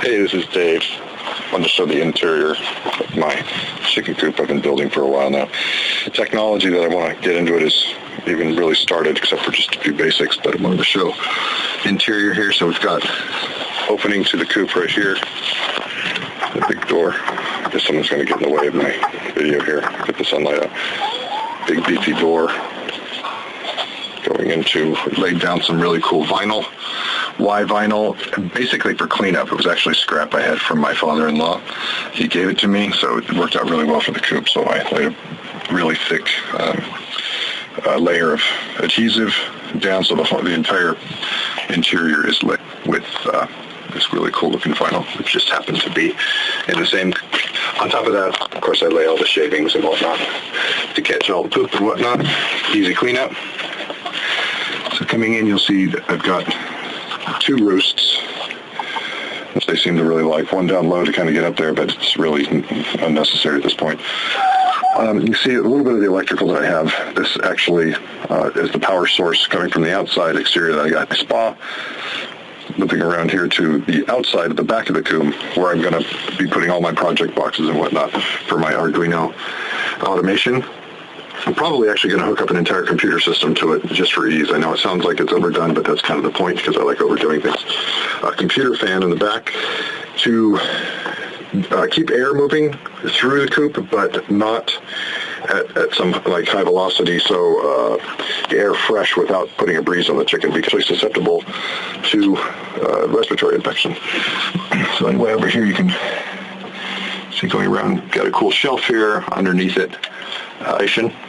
Hey, this is Dave. I wanted to show the interior of my chicken coop I've been building for a while now. The technology that I want to get into it is even really started, except for just a few basics, but I wanted to show interior here. So we've got opening to the coop right here, the big door. I guess someone's going to get in the way of my video here. Get the sunlight out. Big beefy door. Going into, laid down some really cool vinyl. Why vinyl? Basically for cleanup. It was actually scrap I had from my father-in-law. He gave it to me, so it worked out really well for the coop. So I laid a really thick layer of adhesive down, so the entire interior is lit with this really cool looking vinyl, which just happens to be in the same. On top of that, of course, I lay all the shavings and whatnot to catch all the poop and whatnot. Easy cleanup. So coming in, you'll see that I've got 2 roosts, which they seem to really like. One down low to kind of get up there, but it's really unnecessary at this point. You see a little bit of the electrical that I have. This actually is the power source coming from the outside exterior that I got. Spa. Looping around here to the outside of the back of the coop, where I'm going to be putting all my project boxes and whatnot for my Arduino automation. I'm probably actually going to hook up an entire computer system to it just for ease. I know it sounds like it's overdone, but that's kind of the point because I like overdoing things. A computer fan in the back to keep air moving through the coop, but not at some like high velocity, so air fresh without putting a breeze on the chicken, because it's susceptible to respiratory infection. So anyway, over here you can see going around, got a cool shelf here underneath it.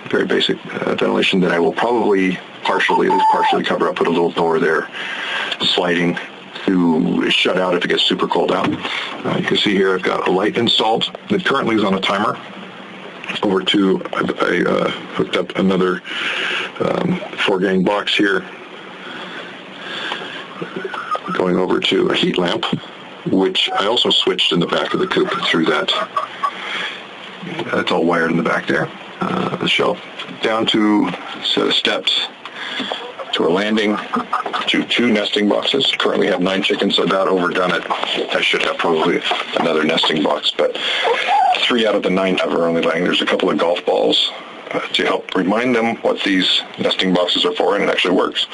Very basic ventilation that I will probably at least partially cover up, put a little door there, sliding to shut out if it gets super cold out. You can see here I've got a light installed that currently is on a timer. Over to, I hooked up another 4-gang box here. Going over to a heat lamp, which I also switched in the back of the coop through that. It's all wired in the back there. The shelf. Down to a set of steps, to a landing, to 2 nesting boxes. Currently have 9 chickens, so about overdone it. I should have probably another nesting box, but 3 out of the 9 are only laying. There's a couple of golf balls to help remind them what these nesting boxes are for, and it actually works.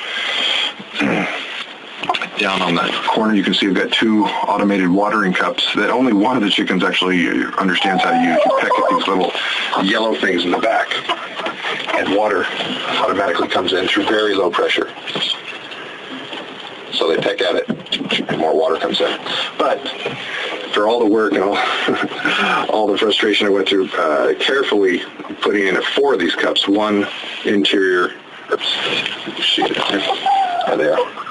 Down on that corner, you can see we've got 2 automated watering cups that only one of the chickens actually understands how to use. You peck at these little yellow things in the back, and water automatically comes in through very low pressure. So they peck at it, and more water comes in. But for all the work and all the frustration I went through, carefully putting in 4 of these cups, 1 interior. Oops, there they are.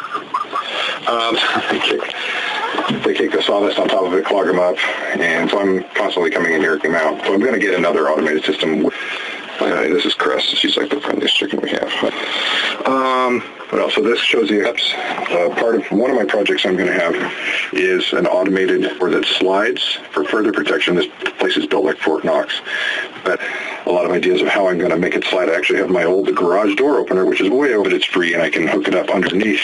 They kick the sawdust on top of it, clog them up, and so I'm constantly coming in here to them out. So I'm going to get another automated system. This is Crest. She's like the friendliest chicken we have. What else? So this shows you part of one of my projects I'm going to have is an automated door that slides for further protection. This place is built like Fort Knox, but a lot of ideas of how I'm going to make it slide. I actually have my old garage door opener, which is way over. It's free, and I can hook it up underneath.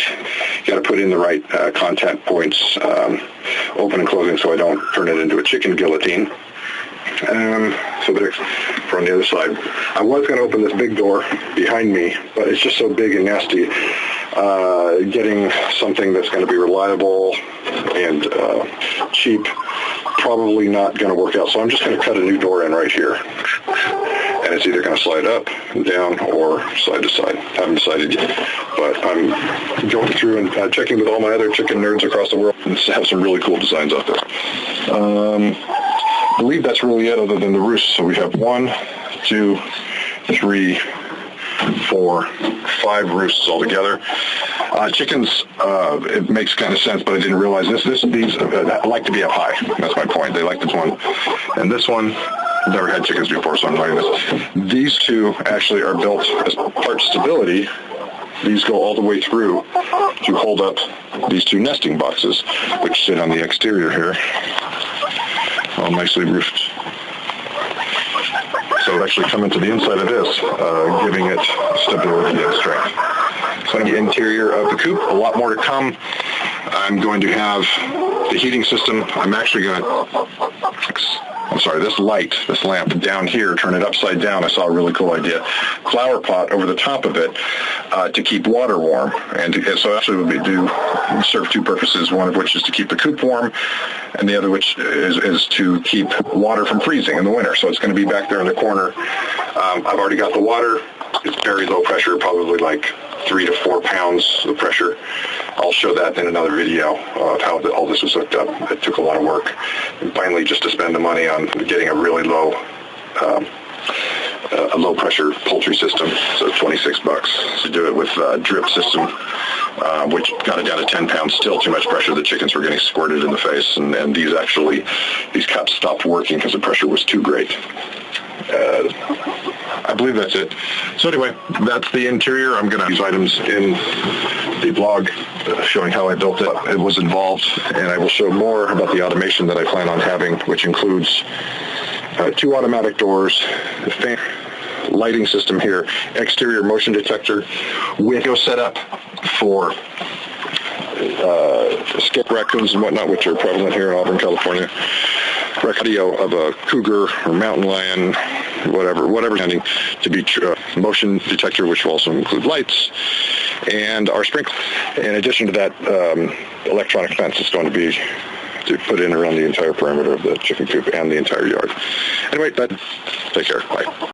Got to put in the right contact points, open and closing, so I don't turn it into a chicken guillotine. So there, on the other side, I was going to open this big door behind me, but it's just so big and nasty. Getting something that's going to be reliable and cheap, probably not going to work out. So I'm just going to cut a new door in right here, and it's either going to slide up, down, or side to side. Haven't decided yet, but I'm going through and checking with all my other chicken nerds across the world, and have some really cool designs out there. I believe that's really it, other than the roosts. So we have 1, 2, 3, 4, 5 roosts altogether. Chickens, it makes kind of sense, but I didn't realize these like to be up high. That's my point. They like this one. And this one, never had chickens before, so I'm learning this. These 2 actually are built as part stability. These go all the way through to hold up these 2 nesting boxes, which sit on the exterior here. All nicely roofed. So it actually come into the inside of this, giving it stability and strength. So in the interior of the coop, a lot more to come. I'm going to have the heating system. I'm actually going to, this light, this lamp down here, turn it upside down. I saw a really cool idea. Flower pot over the top of it to keep water warm. And so actually it would serve two purposes, one of which is to keep the coop warm, and the other which is to keep water from freezing in the winter. So it's going to be back there in the corner. I've already got the water. It's very low pressure, probably like 3 to 4 pounds of pressure. I'll show that in another video of how all this was hooked up. It took a lot of work. And finally, just to spend the money on getting a really low pressure poultry system, so $26 to do it with a drip system, which got it down to 10 pounds, still too much pressure. The chickens were getting squirted in the face, and these cups stopped working because the pressure was too great. I believe that's it. So anyway, that's the interior. I'm going to use items in the blog showing how I built it. It was involved, and I will show more about the automation that I plan on having, which includes 2 automatic doors, a fan, lighting system here, exterior motion detector, window setup for escape raccoons and whatnot, which are prevalent here in Auburn, California. Video of a cougar or mountain lion, whatever tending to be motion detector, which will also include lights, and our sprinkler. In addition to that, electronic fence is going to be put in around the entire perimeter of the chicken coop and the entire yard. Anyway, take care. Bye.